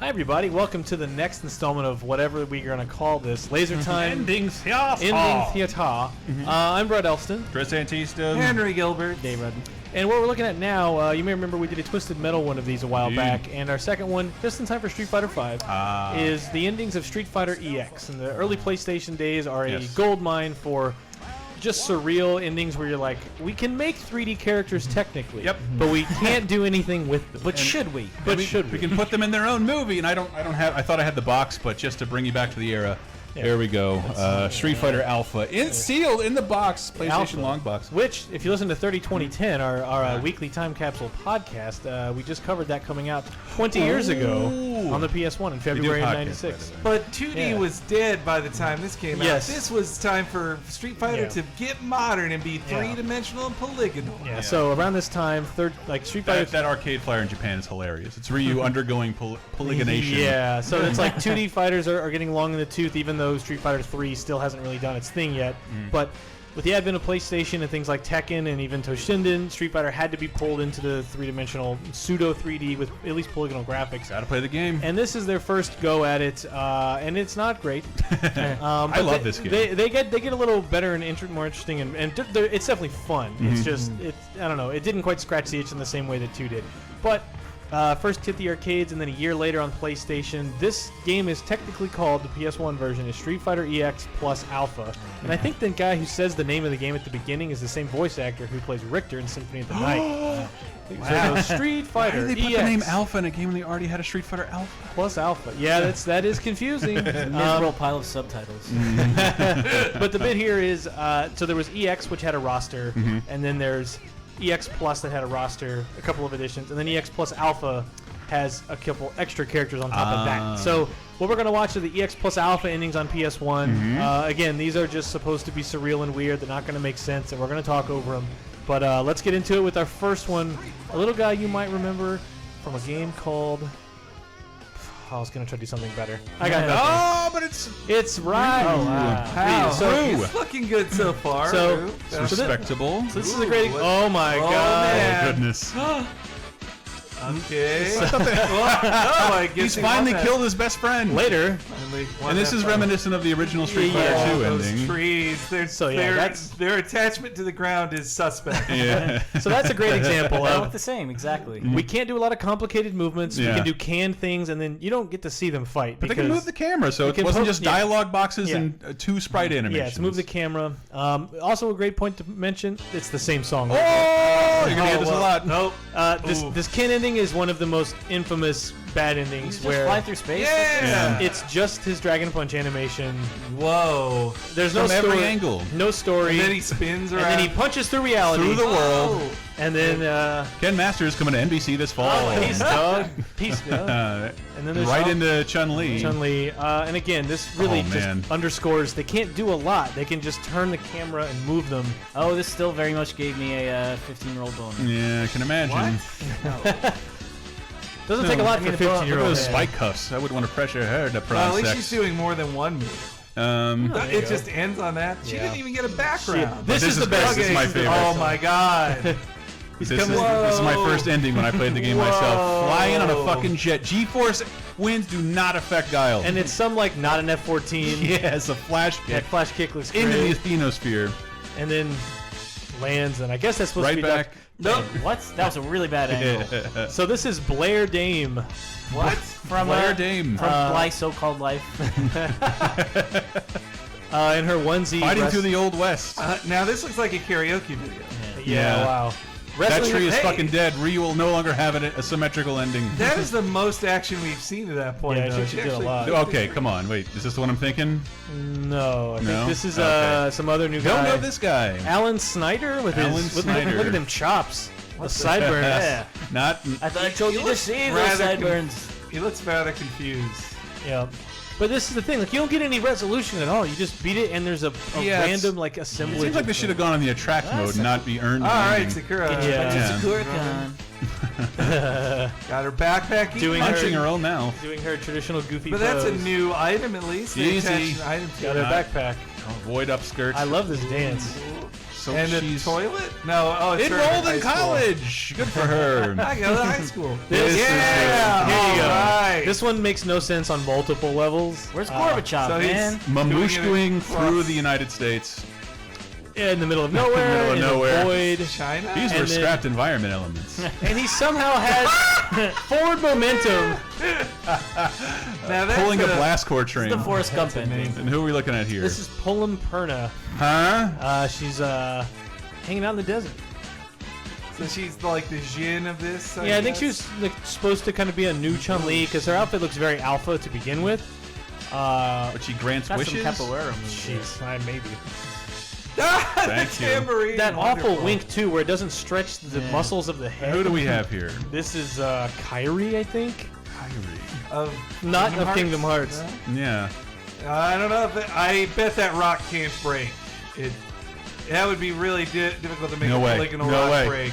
Hi everybody, welcome to the next installment of whatever we're going to call this, Laser Time Ending Theater. I'm Brett Elston. Chris Antista. Henry Gilbert. Dave Rudden. And what we're looking at now, you may remember we did a Twisted Metal one of these a while back, and our second one, just in time for Street Fighter V, is the endings of Street Fighter EX. And the early PlayStation days are a gold mine for just surreal endings where you're like, we can make 3D characters technically, but we can't do anything with them. But should we? But we can put them in their own movie, and I thought I had the box, but just to bring you back to the era. Yeah. There we go. Street Fighter Alpha, sealed in the box, PlayStation Alpha, long box. Which, if you listen to 30-2010, our weekly time capsule podcast, we just covered that coming out 20 years ago on the PS1 in February of '96. But 2D was dead by the time this came out. This was time for Street Fighter to get modern and be three-dimensional and polygonal. Yeah. So around this time, Street Fighter. That arcade flyer in Japan is hilarious. It's Ryu undergoing polygonation. Yeah. So it's like 2D fighters are getting long in the tooth, even though Street Fighter 3 still hasn't really done its thing yet. But with the advent of PlayStation and things like Tekken and even Toshinden, Street Fighter had to be pulled into the three-dimensional pseudo 3D with at least polygonal graphics. Gotta play the game. And this is their first go at it, and it's not great. I love this game. They get a little better and more interesting, and it's definitely fun. It's just I don't know. It didn't quite scratch the itch in the same way that 2 did, but. First hit the arcades, and then a year later on PlayStation. This game is technically called, the PS1 version, is Street Fighter EX plus Alpha. And I think the guy who says the name of the game at the beginning is the same voice actor who plays Richter in Symphony of the Night. Wow. So Street Fighter Why did they put the name Alpha in a game when they already had a Street Fighter Alpha? Plus Alpha. Yeah, that is confusing. Miserable pile of subtitles. But the bit here is, so there was EX, which had a roster, and then there's EX Plus that had a roster, a couple of editions, and then EX Plus Alpha has a couple extra characters on top of that. So what we're going to watch are the EX Plus Alpha endings on PS1. Again, these are just supposed to be surreal and weird. They're not going to make sense, and we're going to talk over them. But let's get into it with our first one. A little guy you might remember from a game called... I was going to try to do something better. I got nothing. Oh, but it's right. Oh, wow. How? So, it's looking good so far. It's respectable. So this is a great... Oh, my God. Man. Oh, goodness. Okay. He's finally killed his best friend. Later. And this is reminiscent of the original Street Fighter 2 those ending. trees. Their attachment to the ground is suspect. Yeah. So that's a great example They of... look the same, exactly. We can't do a lot of complicated movements. We can do canned things, and then you don't get to see them fight. But they can move the camera, so it wasn't just dialogue boxes and 2 sprite animations. Yeah, it's move the camera. Also, a great point to mention, it's the same song. Oh, you're going to hear this a lot. Nope. This Ken ending is one of the most infamous bad endings Just where fly through space. Yeah. it's just his Dragon Punch animation. Whoa. There's no From story. every angle. No story. And then he spins around. And then he punches through reality. Through the world. And then Ken Masters coming to NBC this fall. peace, dog. Peace, dog. And then there's right into Chun-Li. Chun-Li. And again, this really just underscores they can't do a lot. They can just turn the camera and move them. Oh, this still very much gave me a 15-year-old boner. Yeah, I can imagine. Doesn't take a lot for a 15-year-old. Look at those spike cuffs. I wouldn't want to pressure her to at least she's doing more than one move. It just ends on that. She didn't even get a background. This is the best. This is my favorite. Oh my God. This is my first ending when I played the game myself. Flying on a fucking jet. G-force winds do not affect Guile. And it's some like not an F-14. Yeah, it's a flash kick. That flash kick looks great. Into the Asthenosphere. And then lands, and I guess that's supposed to be back. Nope. What? That was a really bad angle. So this is Blair Dame. What? From Blair Dame. From Bly So-Called Life. In her onesie. Fighting through the Old West. Now this looks like a karaoke video. Yeah, wow. That tree is fucking dead. Ryu will no longer have a symmetrical ending. That is the most action we've seen at that point. Yeah, she did a lot. Okay, come on. Wait, is this the one I'm thinking? No, I think this is some other new guy. Don't know this guy. Alan Snyder with his... Snyder. Look at them chops. The sideburns. Yeah. Not... I thought I told you to see those sideburns. He looks rather confused. Yeah. But this is the thing, like you don't get any resolution at all. You just beat it, and there's a random like assemblage. It seems like they should have gone on the attract mode, and not be earned. All right, Sakura. Yeah. Sakura-con. Got her backpack. Punching her own mouth. Doing her traditional goofy But pose. that's a new item at least. Easy. Item to Got her backpack. Void upskirts. I love this dance. So and she's the toilet? No, oh, it's enrolled her in high school. college. Good for her. I go to high school. This is yeah, Here you go. right. This one makes no sense on multiple levels. Where's Gorbachev, so he's- man? Mamushking through the United States. Yeah, in the middle of nowhere, middle of in nowhere. a void. China? These were And then- scrapped environment elements. And he somehow has forward momentum. Now that's Pulling a blast core train. The Forrest Gump ending. And who are we looking at here? This is Pullum Perna. Huh? She's hanging out in the desert. So she's like the Jin of this. I think guess? she was like, supposed to kind of be a new Chun-Li because her outfit looks very alpha to begin with. But she grants That's some wishes. capoeira moves. Jeez, maybe. Thank the you. tambourine. That Wonderful. awful wink too, where it doesn't stretch the muscles of the head. Who do we have here? This is Kyrie, I think. Of Not of Kingdom Hearts. No? Yeah. I don't know. I bet that rock can't break. That would be really difficult to make No a way. polygonal No rock way. break.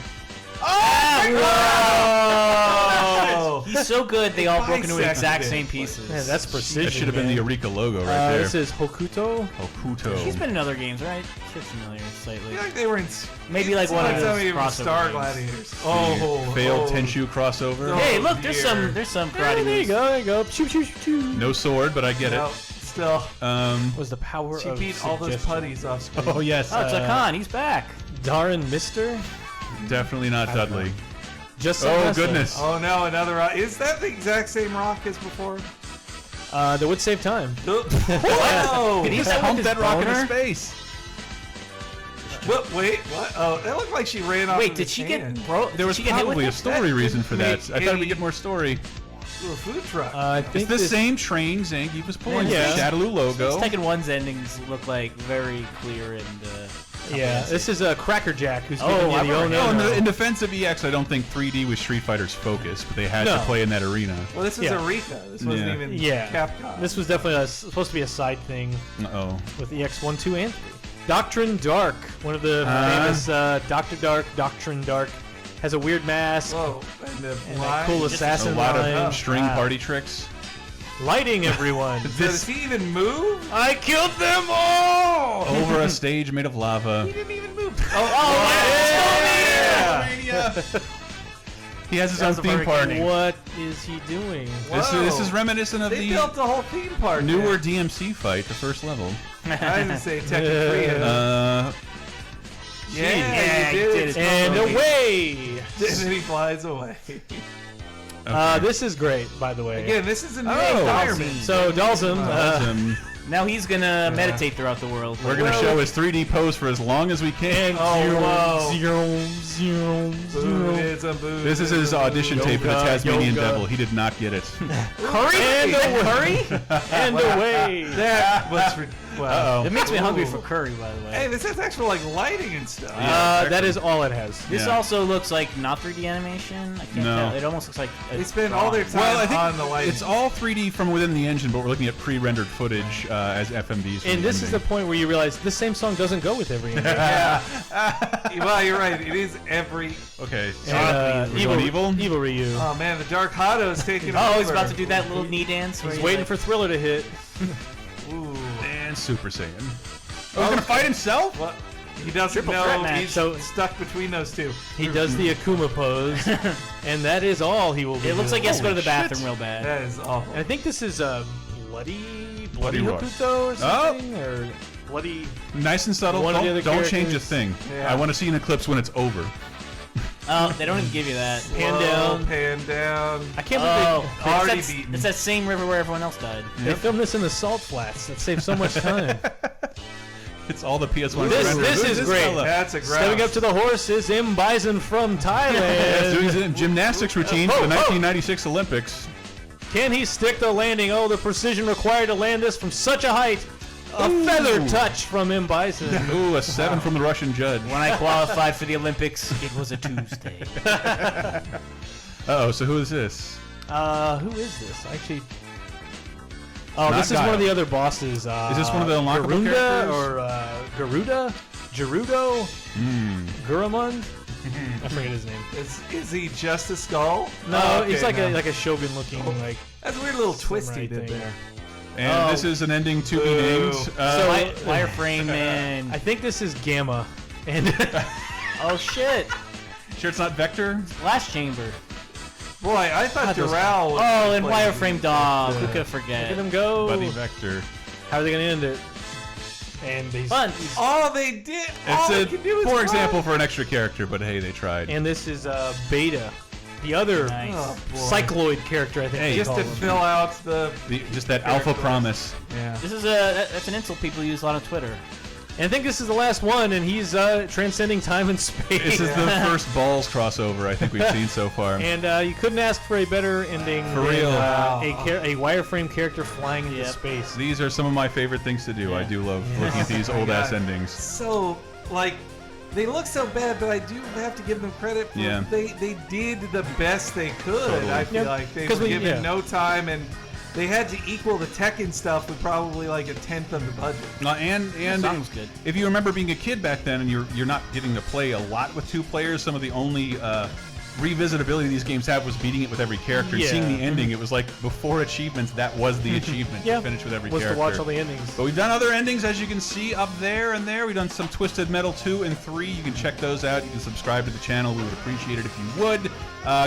Oh! He's so good, they all broke into the exact Bisected. same pieces. Man, that's precision. That should have been the Eureka logo right there. This is Hokuto. Hokuto. She's been in other games, right? She's familiar I slightly. feel like they were in. Maybe like one of those even crossover Star games. Gladiators. The Oh, failed oh. Tenshu crossover. No. Hey, look, there's dear. some Yeah, karate there you moves. go, there you go. Shoot, shoot, shoot, shoot. No sword, but I get No, it. still. Was the power She of beat all those suggestion. putties off screen. Oh yes. Oh, it's Akan, he's back. Darren Mister. Definitely not don't Dudley. Just Oh like wrestling. goodness. Oh no, another rock. Is that the exact same rock as before? That would save time. Whoa! Did he Just say pump with that his rock into boner? space. Wait, what? Oh, that looked like she ran off. Wait, of did his she hand. get bro? There was did she get hit with probably a it? story That reason for that. didn't I make thought we'd any- get more story. To a food truck? I It's think the this- same train Zangief was pulling. Yeah. The Shadaloo logo. Tekken 1's endings look like very clear and. Yeah, this is Cracker Jack who's Oh, giving you I the remember oh No, no. in defense of EX, I don't think 3D was Street Fighter's focus, but they had to No. play in that arena. Well, this was Yeah. Eureka. This wasn't Yeah. even Yeah. Capcom. This was definitely supposed to be a side thing Uh-oh. with EX 1, 2, and 3. Doctrine Dark, one of the famous Dr. Dark, Doctrine Dark, has a weird mask Whoa, and the and line. that cool A assassin lot line. of string Wow. party tricks. Lighting everyone. So does he even move? I killed them all! Over a stage made of lava. He didn't even move. Yeah. He has his That own was a theme very party. What is he doing? This is reminiscent of They the built the whole theme park. newer DMC fight, the first level. I didn't say Tekken 3. Yeah, you you did did it. it. And totally. away! And then he flies away. This is great, by the way. Again, this is a new Oh. environment. So, Dalsum, Awesome. Now he's gonna meditate throughout the world. We're going to show his 3D pose for as long as we can. Oh, zero, zero, zero. This is his audition tape for the Yoga, Tasmanian yoga. Devil. He did not get it. Curry? And away! And away! That was wow. Uh-oh. It makes me hungry Ooh. for curry, by the way. Hey, this has actual like lighting and stuff. That is all it has. This Yeah. also looks like not 3D animation. I can't No. tell. It almost looks like They spend all their time Well, I think on the lighting. it's all 3D from within the engine, but we're looking at pre-rendered footage as FMVs. for And the this is the ending. point where you realize this same song doesn't go with every ending. Well, you're right. It is every. Okay. And, We're going evil? Evil Ryu. Oh man, the Dark Hado is taking over. Oh, he's about to do that little knee dance. where He's he, waiting like- for Thriller to hit. Ooh. And Super Saiyan. Oh, he's gonna fight himself? What? He doesn't Triple threat know. match. He's So- stuck between those two. He does the Akuma pose, and that is all he will be It looks like he has to go to the Holy bathroom shit. real bad. That is awful. And I think this is Bloody Bloody Roar. Hokuto or something? Or Bloody... Nice and subtle. One of the Don't, other don't change a characters. thing. Yeah. I want to see an eclipse when it's over. Oh, they don't even give you that. Pan Whoa, down. Pan down. I can't Oh, believe it's already that, beaten. it's that same river where everyone else died. they filmed this in the salt flats. That saves so much time. It's all the PS1. This surrenders. is Who's great. fella? That's a grouse. Stepping up to the horse is M. Bison from Yes, doing Thailand. his gymnastics routine for the 1996 Olympics. Can he stick the landing? Oh, the precision required to land this from such a height. A feather touch from M. Bison. Ooh, a 7 from the Russian judge. When I qualified for the Olympics, it was a Tuesday. Uh-oh, so who is this? Who is this? Actually... Oh, Not this is one of Guile. the other bosses. Is this one of the unlockable Garunda characters? or Garuda? Gerudo? Guramund? I forget his name. Is he just a skull? No, Oh, okay, he's like no. a shogun looking like That's a weird little twist he samurai did thing. there. And Oh. this is an ending to be Boo. named. So- Wireframe and I think this is Gamma. And Oh shit! Sure, it's not Vector. Last chamber. Boy, I thought Doral was. Oh, and playing wireframe dog. Who could look forget? at him go. Buddy Vector. How are they gonna end it? And he's Fun. All they did. All they It's could do a is poor run. example for an extra character, but hey, they tried. And this is Beta, the other Nice. Oh, boy. cycloid character, I think. Hey, they Just call to him. fill out the. Just that alpha Character. promise. Yeah. This is that's an insult people use a lot on Twitter. And I think this is the last one, and he's transcending time and space. This is the first Balls crossover I think we've seen so far. And you couldn't ask for a better ending For than real. a wireframe character flying into Yep. space. These are some of my favorite things to do. I do love looking at these Oh my old ass God. endings. So, like, they look so bad, but I do have to give them credit for Yeah. they did the best they could. Totally. I feel Yep. like they 'Cause were we- given yeah. no time, and they had to equal the Tekken stuff with probably like 1/10 of the budget. And The song was good. if you remember being a kid back then and you're not getting to play a lot with two players, some of the only revisitability these games have was beating it with every character. Yeah. Seeing the ending, it was like before achievements, that was the achievement Yeah. to finish with every Was character. to watch all the endings. But we've done other endings, as you can see up there and there. We've done some Twisted Metal 2 and 3. You can check those out. You can subscribe to the channel. We would appreciate it if you would.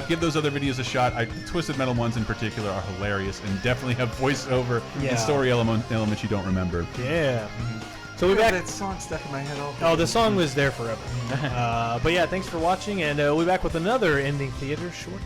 Give those other videos a shot. The Twisted Metal ones in particular are hilarious and definitely have voiceover Yeah. and story elements you don't remember. Yeah. So I we're got back. that song stuck in my head all day. Oh, the song was there forever. But yeah, thanks for watching, and we'll be back with another ending theater shortly.